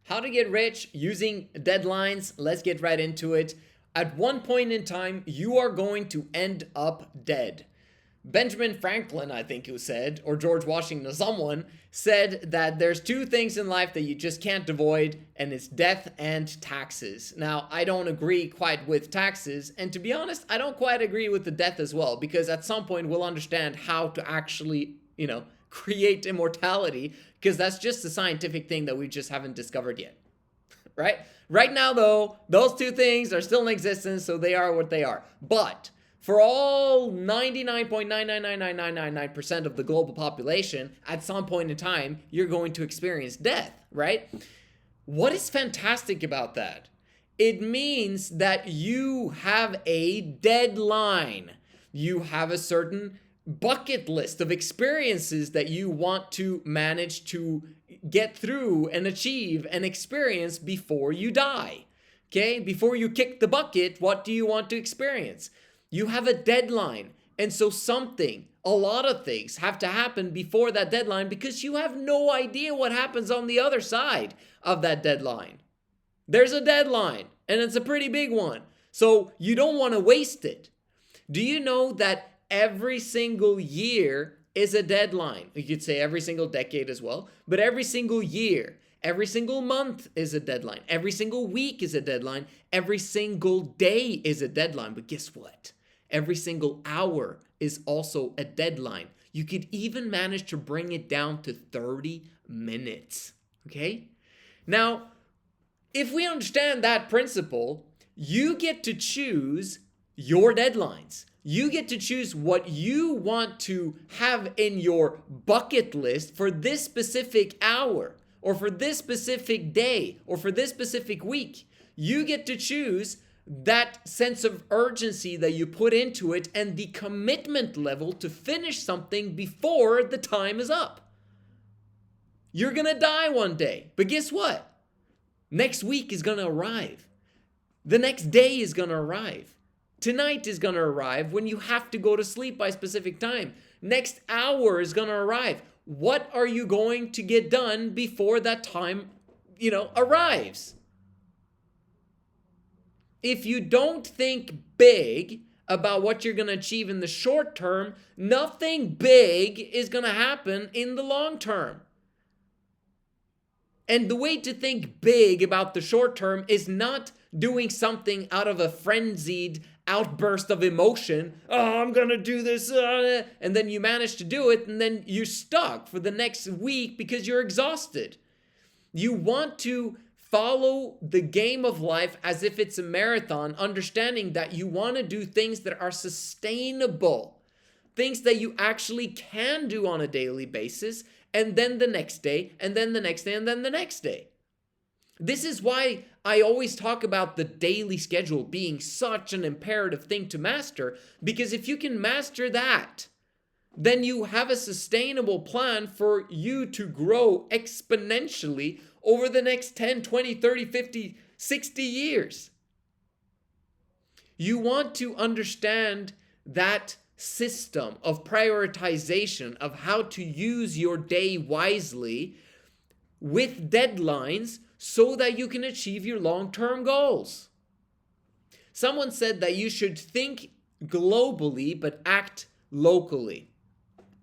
How to get rich using deadlines. Let's get right into it. At one point in time, you are going to end up dead. Benjamin Franklin, I think who said, or George Washington, someone said that there's two things in life that you just can't avoid, and it's death and taxes. Now, I don't agree quite with taxes, and to be honest, I don't quite agree with the death as well, because at some point we'll understand how to actually, create immortality, because that's just a scientific thing that we just haven't discovered yet. Right? Right now, though, those two things are still in existence, so they are what they are. But for all 99.9999999% of the global population, at some point in time, you're going to experience death, right? What is fantastic about that? It means that you have a deadline. You have a certain bucket list of experiences that you want to manage to get through and achieve and experience before you die. Okay? Before you kick the bucket, what do you want to experience? You have a deadline. And so a lot of things have to happen before that deadline because you have no idea what happens on the other side of that deadline. There's a deadline, and it's a pretty big one. So you don't want to waste it. Do you know that every single year is a deadline? You could say every single decade as well, but every single year, every single month is a deadline. Every single week is a deadline. Every single day is a deadline. But guess what? Every single hour is also a deadline. You could even manage to bring it down to 30 minutes. Okay? Now, if we understand that principle, you get to choose your deadlines. You get to choose what you want to have in your bucket list for this specific hour, or for this specific day, or for this specific week. You get to choose that sense of urgency that you put into it and the commitment level to finish something before the time is up. You're going to die one day, but guess what? Next week is going to arrive. The next day is going to arrive. Tonight is going to arrive when you have to go to sleep by a specific time. Next hour is going to arrive. What are you going to get done before that time, arrives? If you don't think big about what you're going to achieve in the short term, nothing big is going to happen in the long term. And the way to think big about the short term is not doing something out of a frenzied outburst of emotion. Oh, I'm going to do this. And then you manage to do it, and then you're stuck for the next week because you're exhausted. You want to follow the game of life as if it's a marathon, understanding that you want to do things that are sustainable, things that you actually can do on a daily basis, and then the next day, and then the next day, and then the next day. This is why I always talk about the daily schedule being such an imperative thing to master, because if you can master that, then you have a sustainable plan for you to grow exponentially over the next 10, 20, 30, 50, 60 years. You want to understand that system of prioritization of how to use your day wisely with deadlines so that you can achieve your long-term goals. Someone said that you should think globally but act locally.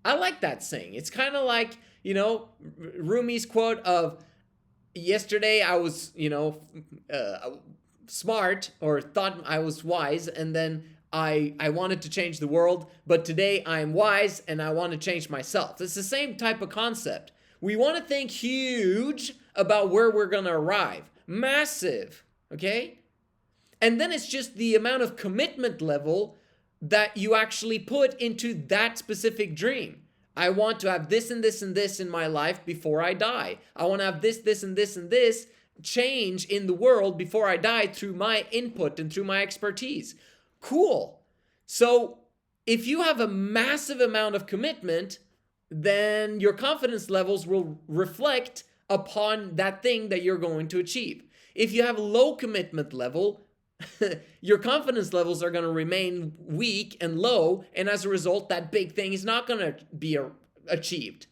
I like that saying. It's kind of like, Rumi's quote of, yesterday I was, smart or thought I was wise, and then I wanted to change the world, but today I am wise and I want to change myself. It's the same type of concept. We want to think huge about where we're going to arrive. Massive, okay? And then it's just the amount of commitment level that you actually put into that specific dream. I want to have this and this and this in my life before I die. I want to have this, this, and this, and this change in the world before I die through my input and through my expertise. Cool. So if you have a massive amount of commitment, then your confidence levels will reflect upon that thing that you're going to achieve. If you have low commitment level, your confidence levels are going to remain weak and low, and as a result, that big thing is not going to be achieved.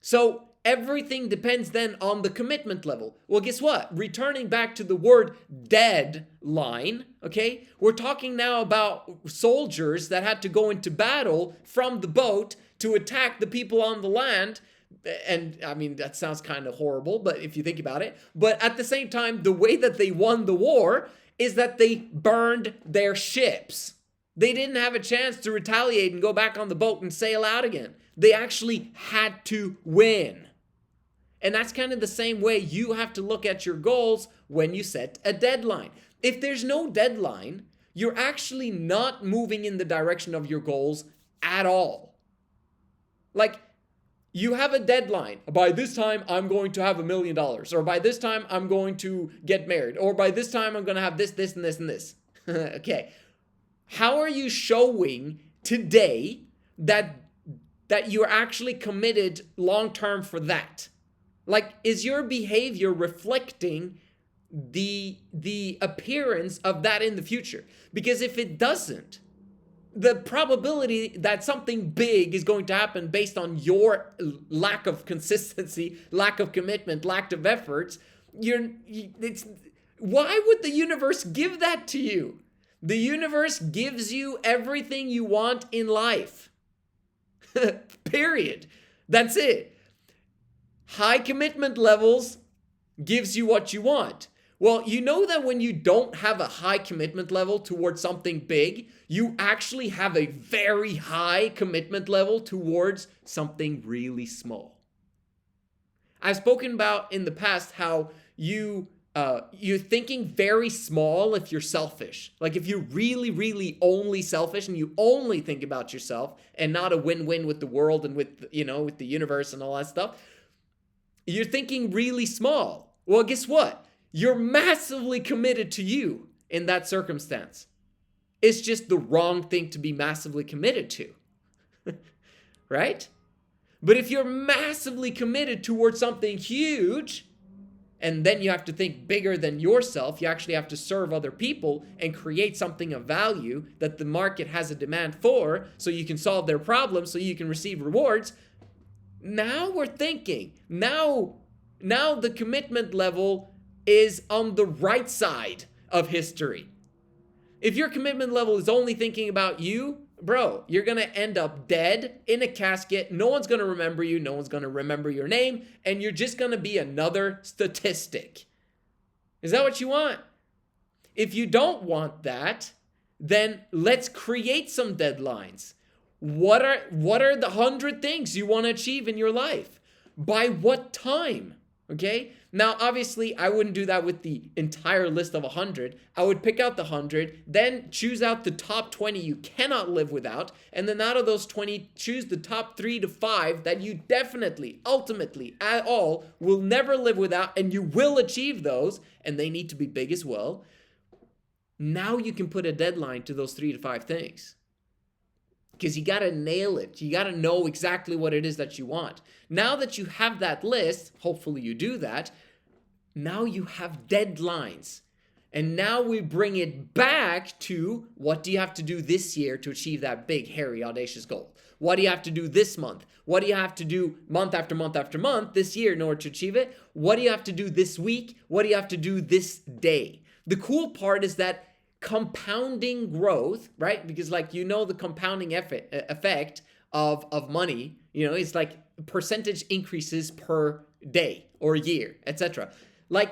So everything depends then on the commitment level. Well, guess what? Returning back to the word deadline, okay? We're talking now about soldiers that had to go into battle from the boat to attack the people on the land. And I mean, that sounds kind of horrible, but if you think about it, but at the same time, the way that they won the war is that they burned their ships. They didn't have a chance to retaliate and go back on the boat and sail out again. They actually had to win. And that's kind of the same way you have to look at your goals when you set a deadline. If there's no deadline, you're actually not moving in the direction of your goals at all. Like, you have a deadline. By this time, I'm going to have $1 million. Or by this time, I'm going to get married. Or by this time, I'm going to have this, this, and this, and this. Okay. How are you showing today that you're actually committed long-term for that? Like, is your behavior reflecting the appearance of that in the future? Because if it doesn't, the probability that something big is going to happen based on your lack of consistency, lack of commitment, lack of efforts, why would the universe give that to you? The universe gives you everything you want in life. Period. That's it. High commitment levels gives you what you want. Well, you know that when you don't have a high commitment level towards something big, you actually have a very high commitment level towards something really small. I've spoken about in the past how you're thinking very small if you're selfish. Like if you're really, really only selfish and you only think about yourself and not a win-win with the world and with the universe and all that stuff, you're thinking really small. Well, guess what? You're massively committed to you in that circumstance. It's just the wrong thing to be massively committed to. Right? But if you're massively committed towards something huge, and then you have to think bigger than yourself, you actually have to serve other people and create something of value that the market has a demand for, so you can solve their problems, so you can receive rewards. Now we're thinking. Now the commitment level is on the right side of history. If your commitment level is only thinking about you, bro, you're going to end up dead in a casket. No one's going to remember you. No one's going to remember your name. And you're just going to be another statistic. Is that what you want? If you don't want that, then let's create some deadlines. What are the 100 things you want to achieve in your life? By what time? Okay? Now, obviously, I wouldn't do that with the entire list of 100. I would pick out the 100, then choose out the top 20 you cannot live without, and then out of those 20, choose the top 3 to 5 that you definitely, ultimately, at all, will never live without, and you will achieve those, and they need to be big as well. Now you can put a deadline to those 3 to 5 things. Because you got to nail it. You got to know exactly what it is that you want. Now that you have that list, hopefully you do that, now you have deadlines. And now we bring it back to what do you have to do this year to achieve that big, hairy, audacious goal? What do you have to do this month? What do you have to do month after month after month this year in order to achieve it? What do you have to do this week? What do you have to do this day? The cool part is that compounding growth, right? Because the compounding effect of money, it's like percentage increases per day or year, etc. Like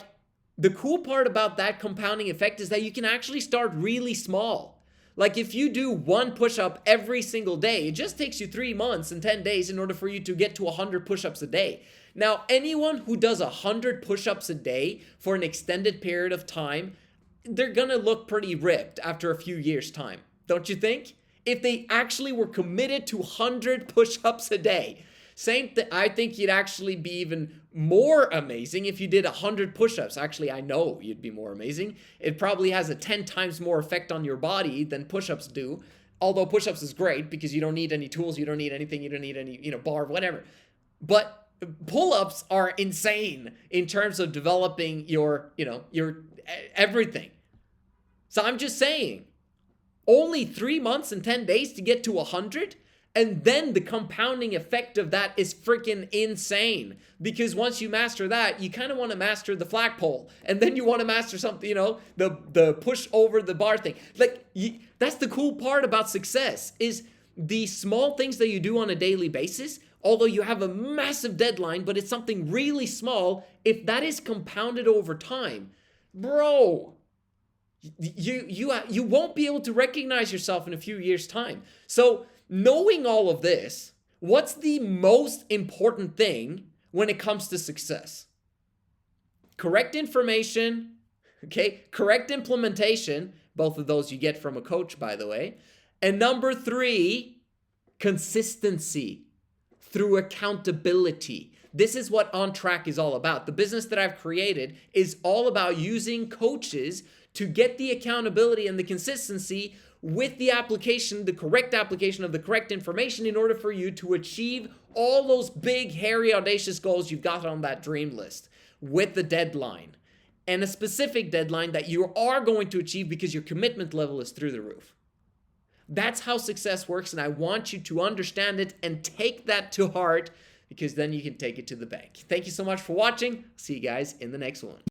the cool part about that compounding effect is that you can actually start really small. Like if you do 1 push-up every single day, it just takes you 3 months and 10 days in order for you to get to 100 push-ups a day. Now, anyone who does 100 push-ups a day for an extended period of time, they're gonna look pretty ripped after a few years' time, don't you think? If they actually were committed to 100 push-ups a day. Same thing, I think you'd actually be even more amazing if you did 100 push-ups. Actually, I know you'd be more amazing. It probably has a 10 times more effect on your body than push-ups do. Although push-ups is great because you don't need any tools, you don't need anything, you don't need any, bar, whatever. But pull-ups are insane in terms of developing your everything. So I'm just saying, only 3 months and 10 days to get to 100? And then the compounding effect of that is freaking insane. Because once you master that, you kind of want to master the flagpole. And then you want to master something, the push over the bar thing. Like, that's the cool part about success, is the small things that you do on a daily basis. Although you have a massive deadline, but it's something really small, if that is compounded over time, bro, you won't be able to recognize yourself in a few years' time. So knowing all of this, what's the most important thing when it comes to success? Correct information, okay? Correct implementation. Both of those you get from a coach, by the way. And number 3, consistency through accountability. This is what On Track is all about. The business that I've created is all about using coaches to get the accountability and the consistency with the application, the correct application of the correct information, in order for you to achieve all those big, hairy, audacious goals you've got on that dream list, with the deadline, and a specific deadline that you are going to achieve because your commitment level is through the roof. That's how success works, and I want you to understand it and take that to heart, because then you can take it to the bank. Thank you so much for watching. See you guys in the next one.